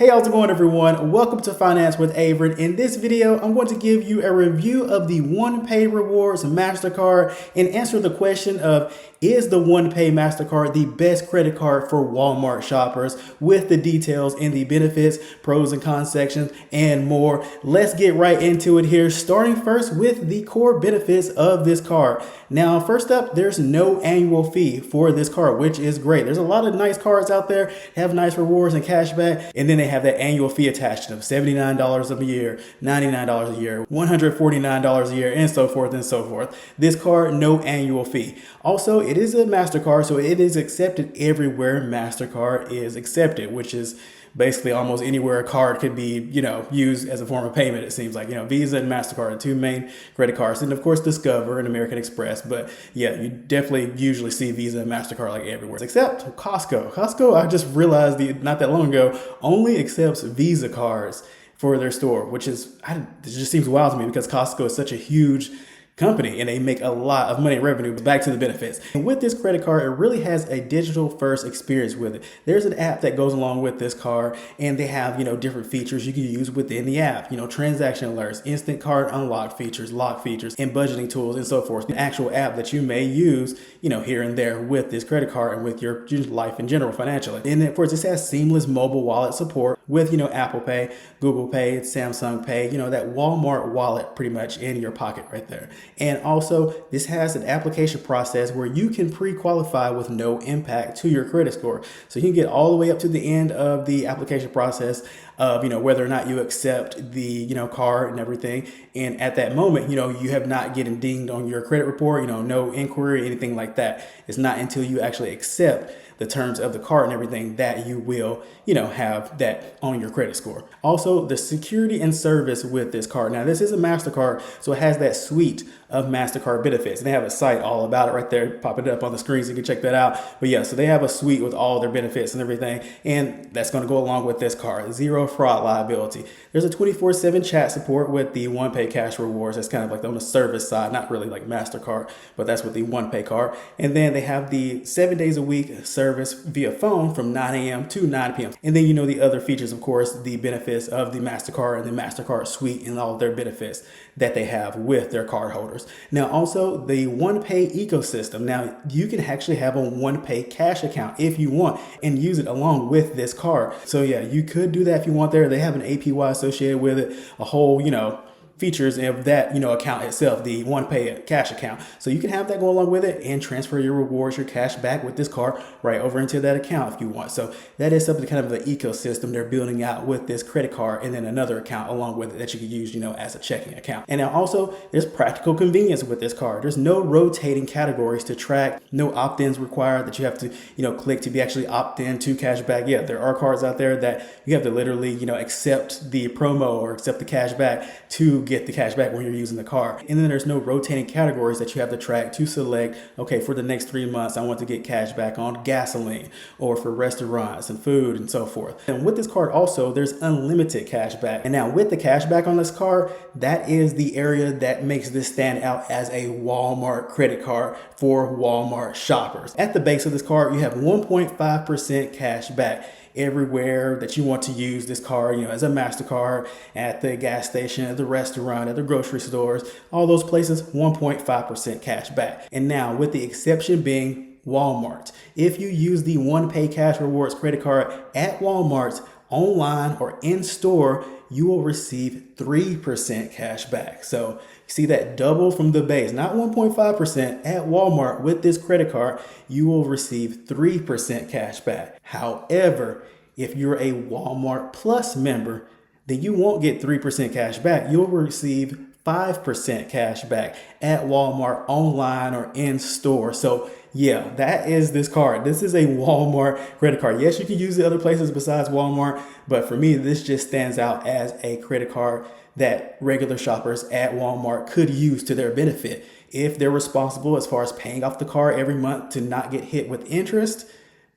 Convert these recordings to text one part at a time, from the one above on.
Hey, how's it going, everyone? Welcome to Finance with Avrin. In this video, I'm going to give you a review of the OnePay Rewards Mastercard and answer the question of, is the OnePay Mastercard the best credit card for Walmart shoppers, with the details in the benefits, pros and cons sections, and more. Let's get right into it here, starting first with the core benefits of this card. Now, first up, there's no annual fee for this card, which is great. There's a lot of nice cards out there, have nice rewards and cashback, and then they have that annual fee attached to them, $79 a year, $99 a year, $149 a year, and so forth and so forth. This card, no annual fee. Also, it is a MasterCard, so it is accepted everywhere MasterCard is accepted, which is basically almost anywhere a card could be, used as a form of payment. It seems like, Visa and MasterCard are two main credit cards, and of course Discover and American Express. But yeah, you definitely usually see Visa and MasterCard like everywhere, except Costco. Costco, I just realized not that long ago, only accepts Visa cards for their store, which is, it just seems wild to me because Costco is such a huge company and they make a lot of money in revenue. But back to the benefits. And with this credit card, it really has a digital first experience with it. There's an app that goes along with this card, and they have, different features you can use within the app, transaction alerts, instant card unlock features, lock features, and budgeting tools and so forth. An actual app that you may use, here and there with this credit card and with your life in general financially. And of course, this has seamless mobile wallet support with, Apple Pay, Google Pay, Samsung Pay, that Walmart wallet pretty much in your pocket right there. And also, this has an application process where you can pre-qualify with no impact to your credit score. So you can get all the way up to the end of the application process of, whether or not you accept the, card and everything. And at that moment, you have not getting dinged on your credit report, no inquiry, anything like that. It's not until you actually accept the terms of the card and everything that you will, have that on your credit score. Also, the security and service with this card. Now, this is a MasterCard, so it has that suite of MasterCard benefits. And they have a site all about it right there, popping it up on the screen so you can check that out. But yeah, so they have a suite with all their benefits and everything. And that's going to go along with this card. Zero fraud liability. There's a 24/7 chat support with the OnePay CashRewards. That's kind of like on the service side, not really like MasterCard, but that's with the OnePay card. And then they have the 7 days a week service via phone from 9 a.m. to 9 p.m. And then, the other features, of course, the benefits of the MasterCard and the MasterCard suite and all of their benefits that they have with their card holders. Now, also the OnePay ecosystem. Now, you can actually have a OnePay cash account if you want and use it along with this card. So yeah, you could do that if you want there. They have an APY associated with it, a whole, features of that, account itself, the OnePay cash account. So you can have that go along with it and transfer your rewards, your cash back with this card right over into that account if you want. So that is something kind of the ecosystem they're building out with this credit card, and then another account along with it that you can use, as a checking account. And now also there's practical convenience with this card. There's no rotating categories to track, no opt-ins required that you have to, click to be actually opt-in to cashback. Yeah, there are cards out there that you have to literally, accept the promo or accept the cashback to get the cash back when you're using the card. And then there's no rotating categories that you have to track to select, okay, for the next 3 months, I want to get cash back on gasoline or for restaurants and food and so forth. And with this card also, there's unlimited cash back. And now with the cash back on this card, that is the area that makes this stand out as a Walmart credit card for Walmart shoppers. At the base of this card, you have 1.5% cash back everywhere that you want to use this card, as a MasterCard, at the gas station, at the restaurant, at the grocery stores, all those places, 1.5% cash back. And now with the exception being Walmart. If you use the OnePay CashRewards credit card at Walmart, online or in store, you will receive 3% cash back. So see that double from the base, not 1.5% at Walmart. With this credit card, you will receive 3% cash back. However, if you're a Walmart Plus member, then you won't get 3% cash back. You'll receive 5% cash back at Walmart, online or in store. So yeah, that is this card. This is a Walmart credit card. Yes, you can use it other places besides Walmart, but for me, this just stands out as a credit card that regular shoppers at Walmart could use to their benefit. If they're responsible as far as paying off the card every month to not get hit with interest,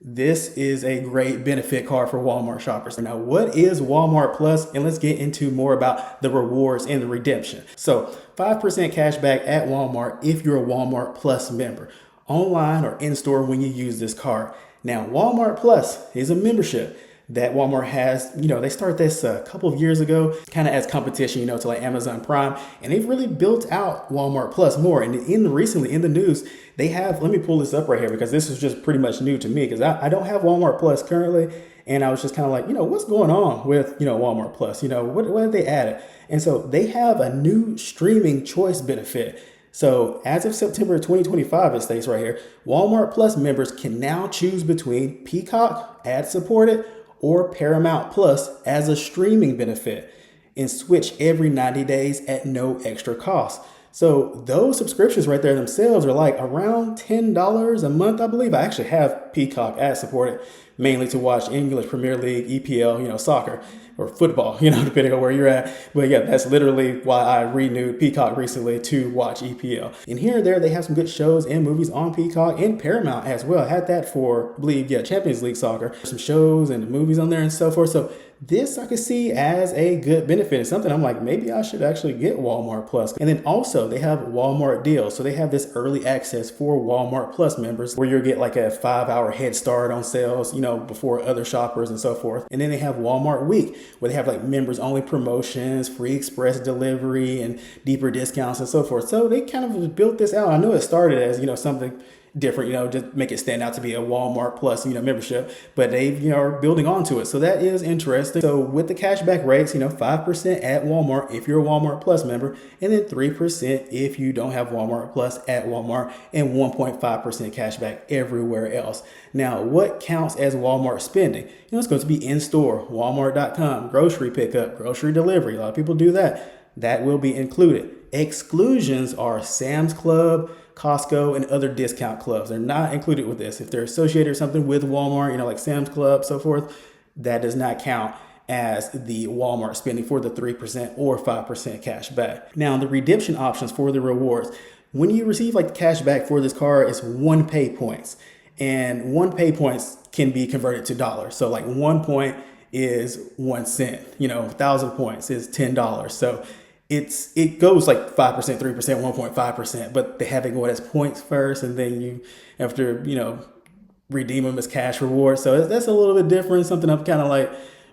this is a great benefit card for Walmart shoppers. Now, what is Walmart Plus? And let's get into more about the rewards and the redemption. So 5% cash back at Walmart if you're a Walmart Plus member, online or in store when you use this card. Now, Walmart Plus is a membership that Walmart has, they started this a couple of years ago, kind of as competition, to like Amazon Prime, and they've really built out Walmart Plus more. And recently in the news, they have, let me pull this up right here because this is just pretty much new to me because I don't have Walmart Plus currently. And I was just kind of like, what's going on with, Walmart Plus, what have they added? And so they have a new streaming choice benefit. So as of September 2025, it states right here, Walmart Plus members can now choose between Peacock, ad-supported, or Paramount Plus as a streaming benefit and switch every 90 days at no extra cost. So those subscriptions right there themselves are like around $10 a month, I believe. I actually have Peacock ad-supported, mainly to watch English Premier League, EPL, soccer or football, depending on where you're at. But yeah, that's literally why I renewed Peacock recently to watch EPL. And here and there, they have some good shows and movies on Peacock and Paramount as well. I had that for, I believe, Champions League soccer, some shows and movies on there and so forth. So this I could see as a good benefit. It's something I'm like, maybe I should actually get Walmart Plus. And then also they have Walmart deals. So they have this early access for Walmart Plus members where you'll get like a 5-hour head start on sales, before other shoppers and so forth. And then they have Walmart Week where they have like members only promotions, free express delivery and deeper discounts and so forth. So they kind of built this out. I know it started as, something different, just make it stand out to be a Walmart Plus, membership, but they, are building onto it. So that is interesting. So with the cashback rates, 5% at Walmart if you're a Walmart Plus member, and then 3% if you don't have Walmart Plus at Walmart, and 1.5% cashback everywhere else. Now, what counts as Walmart spending? It's going to be in-store, Walmart.com, grocery pickup, grocery delivery. A lot of people do that. That will be included. Exclusions are Sam's Club, Costco, and other discount clubs. They're not included with this. If they're associated or something with Walmart, like Sam's Club, so forth, that does not count as the Walmart spending for the 3% or 5% cash back. Now, the redemption options for the rewards. When you receive like the cash back for this card, it's OnePay points. And OnePay points can be converted to dollars. So like 1 point is 1 cent, 1,000 points is $10. So it goes like 5%, 3%, 1.5%, but they have it go as points first, and then you have to, redeem them as cash rewards. So that's a little bit different. Something I'm kind of like,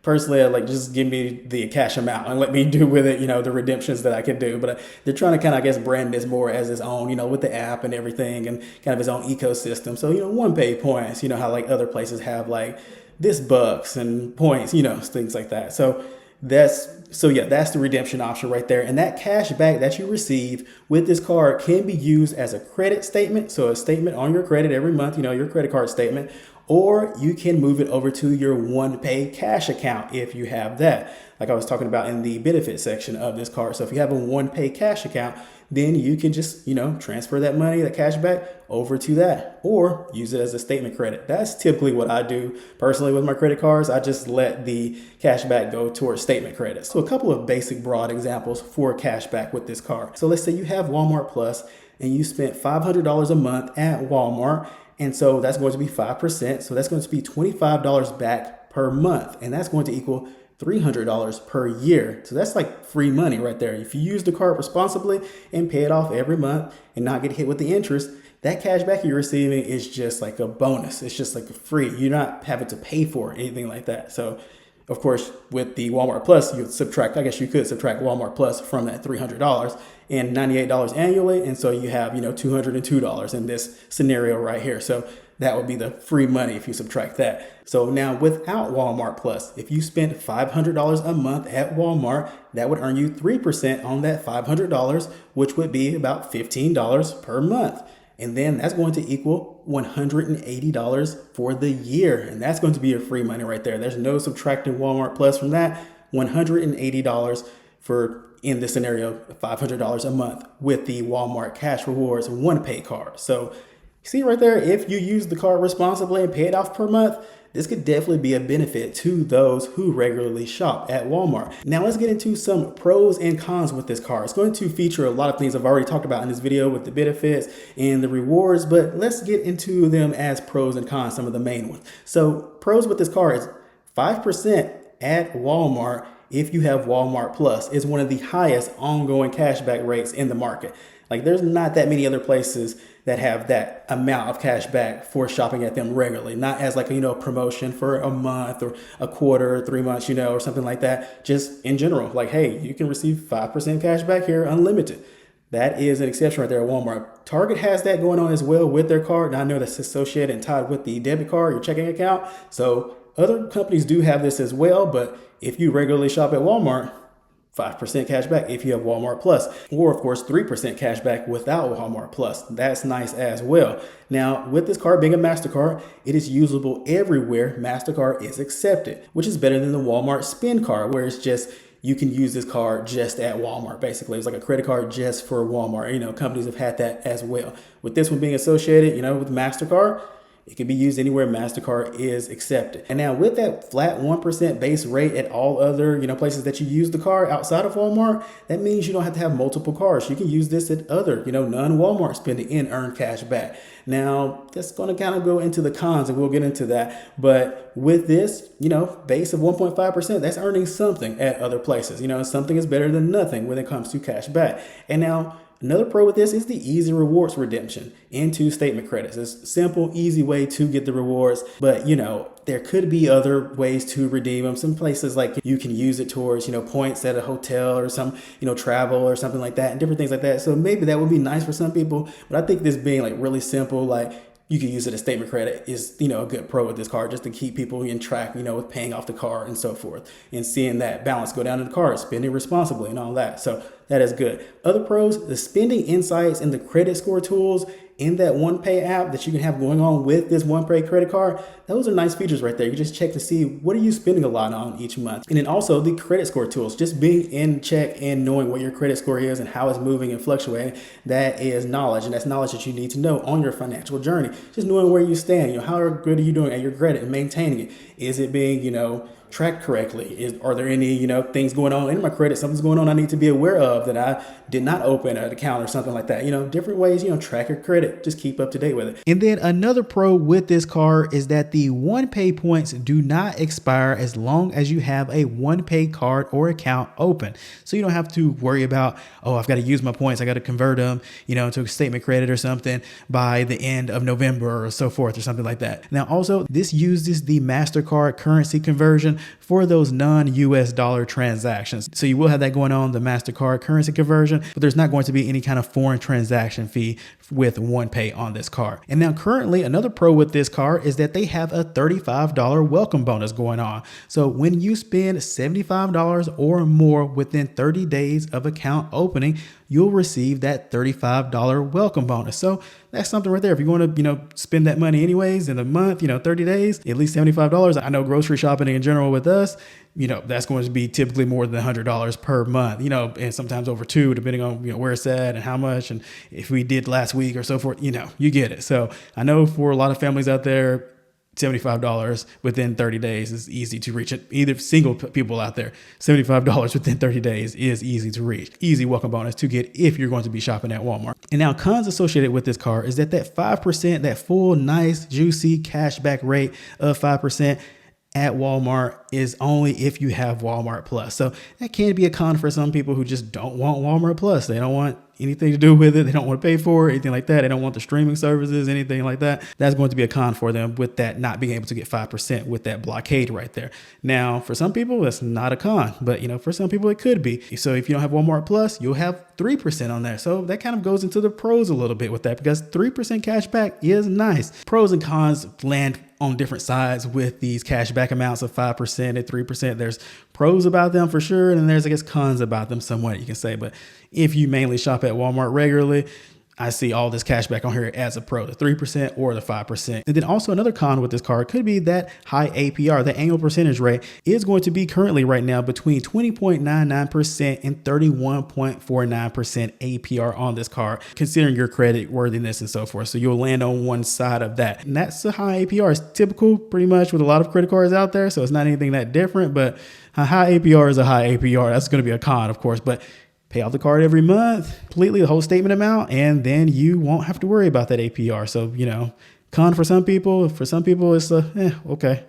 personally, I like just give me the cash amount and let me do with it, the redemptions that I can do. But they're trying to kind of, I guess, brand this more as its own, with the app and everything and kind of its own ecosystem. So, OnePay points, how like other places have like this bucks and points, things like that. So that's the redemption option right there. And that cash back that you receive with this card can be used as a credit statement. So a statement on your credit every month, your credit card statement, or you can move it over to your OnePay cash account if you have that. Like I was talking about in the benefit section of this card. So if you have a OnePay cash account, then you can just, transfer that money, that cash back over to that, or use it as a statement credit. That's typically what I do personally with my credit cards. I just let the cash back go towards statement credits. So a couple of basic broad examples for cash back with this card. So let's say you have Walmart Plus and you spent $500 a month at Walmart. And so that's going to be 5%. So that's going to be $25 back per month. And that's going to equal $300 per year. So that's like free money right there. If you use the card responsibly and pay it off every month and not get hit with the interest, that cash back you're receiving is just like a bonus. It's just like a free. You're not having to pay for it, anything like that. So of course, with the Walmart Plus, you could subtract Walmart Plus from that $300 and $98 annually. And so you have, $202 in this scenario right here. So that would be the free money if you subtract that. So now without Walmart Plus, if you spent $500 a month at Walmart, that would earn you 3% on that $500, which would be about $15 per month. And then that's going to equal $180 for the year. And that's going to be your free money right there. There's no subtracting Walmart Plus from that. $180 for, in this scenario, $500 a month with the Walmart CashRewards OnePay card. So you see right there, if you use the card responsibly and pay it off per month, this could definitely be a benefit to those who regularly shop at Walmart. Now let's get into some pros and cons with this card. It's going to feature a lot of things I've already talked about in this video with the benefits and the rewards, but let's get into them as pros and cons, some of the main ones. So pros with this card is 5% at Walmart if you have Walmart Plus is one of the highest ongoing cashback rates in the market. Like there's not that many other places that have that amount of cash back for shopping at them regularly, not as like, promotion for a month or a quarter, 3 months, or something like that. Just in general, like, hey, you can receive 5% cash back here, unlimited. That is an exception right there at Walmart. Target has that going on as well with their card. And I know that's associated and tied with the debit card, your checking account. So other companies do have this as well. But if you regularly shop at Walmart, 5% cash back if you have Walmart Plus, or of course 3% cash back without Walmart Plus. That's nice as well. Now, with this card being a MasterCard, it is usable everywhere MasterCard is accepted, which is better than the Walmart spend card, where it's just you can use this card just at Walmart. Basically, it's like a credit card just for Walmart. Companies have had that as well. With this one being associated, with MasterCard, it can be used anywhere MasterCard is accepted. And now with that flat 1% base rate at all other, places that you use the card outside of Walmart, that means you don't have to have multiple cards. You can use this at other, non-Walmart spending and earn cash back. Now, that's going to kind of go into the cons, and we'll get into that. But with this, base of 1.5%, that's earning something at other places. Something is better than nothing when it comes to cash back. And now, another pro with this is the easy rewards redemption into statement credits. It's a simple, easy way to get the rewards, but there could be other ways to redeem them. Some places like you can use it towards, points at a hotel or some, travel or something like that and different things like that. So maybe that would be nice for some people, but I think this being like really simple, like you can use it as statement credit is, a good pro with this card just to keep people in track, with paying off the card and so forth and seeing that balance go down in the card, spending responsibly and all that. So that is good. Other pros, the spending insights and the credit score tools in that OnePay app that you can have going on with this OnePay credit card, those are nice features right there. You just check to see what are you spending a lot on each month. And then also the credit score tools, just being in check and knowing what your credit score is and how it's moving and fluctuating, that is knowledge. And that's knowledge that you need to know on your financial journey. Just knowing where you stand, how good are you doing at your credit and maintaining it? Is it being, tracked correctly? Are there any, things going on in my credit? Something's going on I need to be aware of that I did not open an account or something like that. Different ways, track your credit. Just keep up to date with it. And then another pro with this card is that the OnePay points do not expire as long as you have a OnePay card or account open. So you don't have to worry about, I've got to use my points. I got to convert them, into a statement credit or something by the end of November or so forth or something like that. Now, also, this uses the MasterCard currency conversion for those non-US dollar transactions. So you will have that going on, the MasterCard currency conversion, but there's not going to be any kind of foreign transaction fee with OnePay on this card. And now currently another pro with this card is that they have a $35 welcome bonus going on. So when you spend $75 or more within 30 days of account opening, you'll receive that $35 welcome bonus. So that's something right there. If you want to, spend that money anyways in a month, 30 days, at least $75. I know grocery shopping in general with us, that's going to be typically more than $100 per month, and sometimes over two, depending on, where it's at and how much. And if we did last week or so forth, you get it. So I know for a lot of families out there, $75 within 30 days is easy to reach. Either single people out there, $75 within 30 days is easy to reach. Easy welcome bonus to get if you're going to be shopping at Walmart. And now cons associated with this card is that 5%, that full, nice, juicy cashback rate of 5% at Walmart is only if you have Walmart Plus. So that can be a con for some people who just don't want Walmart Plus. They don't want anything to do with it. They don't want to pay for it, anything like that. They don't want the streaming services, anything like that. That's going to be a con for them with that not being able to get 5% with that blockade right there. Now, for some people, that's not a con, but for some people it could be. So if you don't have Walmart Plus, you'll have 3% on there. So that kind of goes into the pros a little bit with that because 3% cash back is nice. Pros and cons land on different sides with these cashback amounts of 5% and 3%. There's pros about them for sure, and then there's, I guess, cons about them somewhat, you can say. But if you mainly shop at Walmart regularly, I see all this cash back on here as a pro, the 3% or the 5%. And then also another con with this card could be that high APR, the annual percentage rate is going to be currently right now between 20.99% and 31.49% APR on this card, considering your credit worthiness and so forth. So you'll land on one side of that. And that's a high APR. It's typical pretty much with a lot of credit cards out there. So it's not anything that different, but a high APR is a high APR. That's going to be a con, of course, but pay off the card every month, completely the whole statement amount, and then you won't have to worry about that APR. So, con for some people. For some people, it's okay.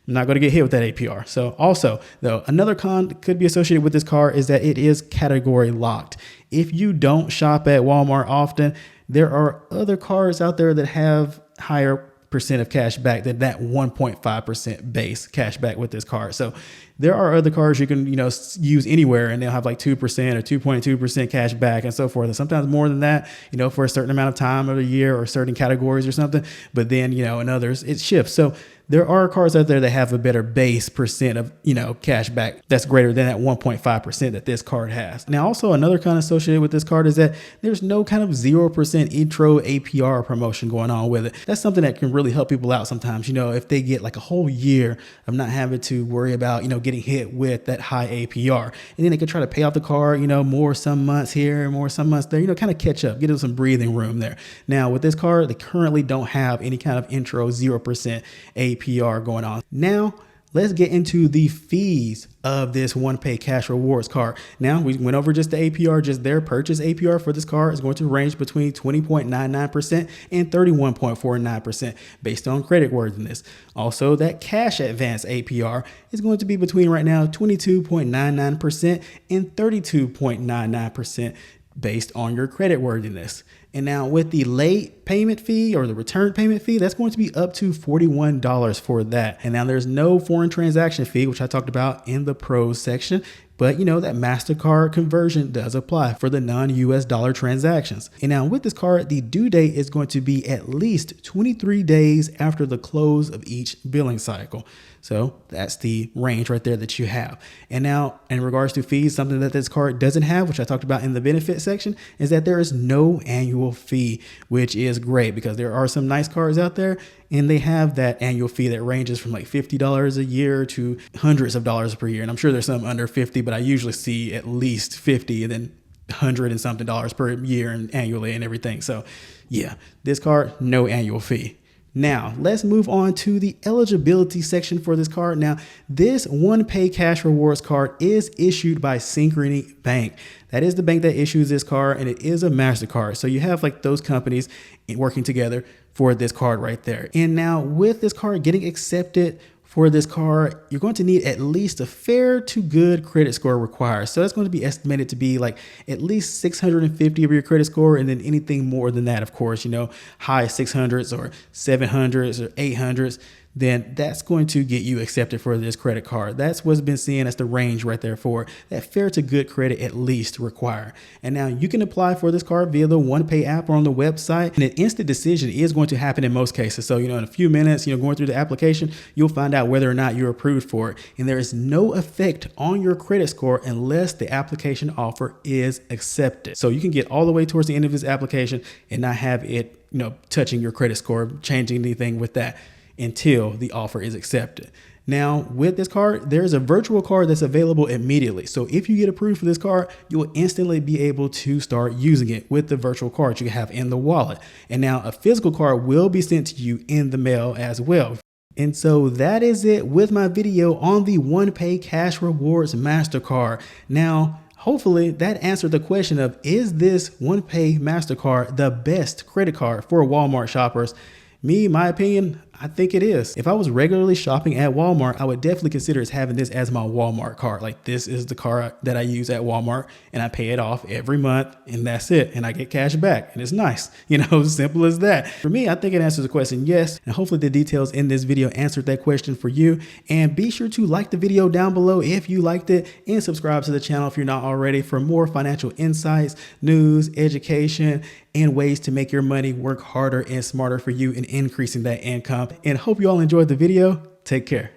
I'm not going to get hit with that APR. So also, though, another con that could be associated with this card is that it is category locked. If you don't shop at Walmart often, there are other cards out there that have higher percent of cash back than that 1.5% base cash back with this card. So there are other cards you can, use anywhere, and they'll have like 2% or 2.2% cash back and so forth. And sometimes more than that, for a certain amount of time of the year or certain categories or something. But then, in others, it shifts. So there are cards out there that have a better base percent of, cash back that's greater than that 1.5% that this card has. Now, also another kind associated with this card is that there's no kind of 0% intro APR promotion going on with it. That's something that can really help people out sometimes, if they get like a whole year of not having to worry about, getting hit with that high APR. And then they can try to pay off the card, more some months here, more some months there, kind of catch up, get them some breathing room there. Now with this card, they currently don't have any kind of intro 0% APR going on. Now, let's get into the fees of this OnePay CashRewards card. Now, we went over just the APR, just their purchase APR for this card is going to range between 20.99% and 31.49% based on creditworthiness. Also, that cash advance APR is going to be between right now 22.99% and 32.99% based on your creditworthiness. And now with the late payment fee or the return payment fee, that's going to be up to $41 for that. And now there's no foreign transaction fee, which I talked about in the pros section. But that MasterCard conversion does apply for the non-US dollar transactions. And now with this card, the due date is going to be at least 23 days after the close of each billing cycle. So that's the range right there that you have. And now in regards to fees, something that this card doesn't have, which I talked about in the benefit section, is that there is no annual fee, which is great because there are some nice cards out there and they have that annual fee that ranges from like $50 a year to hundreds of dollars per year. And I'm sure there's some under 50, but I usually see at least 50 and then $100 and something per year and annually and everything. So yeah, this card, no annual fee. Now, let's move on to the eligibility section for this card. Now, this OnePay CashRewards card is issued by Synchrony Bank. That is the bank that issues this card, and it is a MasterCard. So you have like those companies working together for this card right there. And now with this card getting accepted for this card, you're going to need at least a fair to good credit score required. So that's going to be estimated to be like at least 650 of your credit score. And then anything more than that, of course, high 600s or 700s or 800s, then that's going to get you accepted for this credit card. That's what's been seen as the range right there for that fair to good credit at least required. And now you can apply for this card via the OnePay app or on the website, and an instant decision is going to happen in most cases. So, in a few minutes, going through the application, you'll find out whether or not you're approved for it. And there is no effect on your credit score unless the application offer is accepted. So you can get all the way towards the end of this application and not have it, touching your credit score, changing anything with that until the offer is accepted. Now with this card, there's a virtual card that's available immediately. So if you get approved for this card, you will instantly be able to start using it with the virtual card you have in the wallet. And now a physical card will be sent to you in the mail as well. And so that is it with my video on the OnePay CashRewards MasterCard. Now, hopefully that answered the question of, is this OnePay MasterCard the best credit card for Walmart shoppers? My opinion, I think it is. If I was regularly shopping at Walmart, I would definitely consider having this as my Walmart card. Like, this is the card that I use at Walmart and I pay it off every month and that's it. And I get cash back and it's nice, simple as that. For me, I think it answers the question yes. And hopefully the details in this video answered that question for you. And be sure to like the video down below if you liked it and subscribe to the channel if you're not already for more financial insights, news, education, and ways to make your money work harder and smarter for you in increasing that income. And hope you all enjoyed the video. Take care.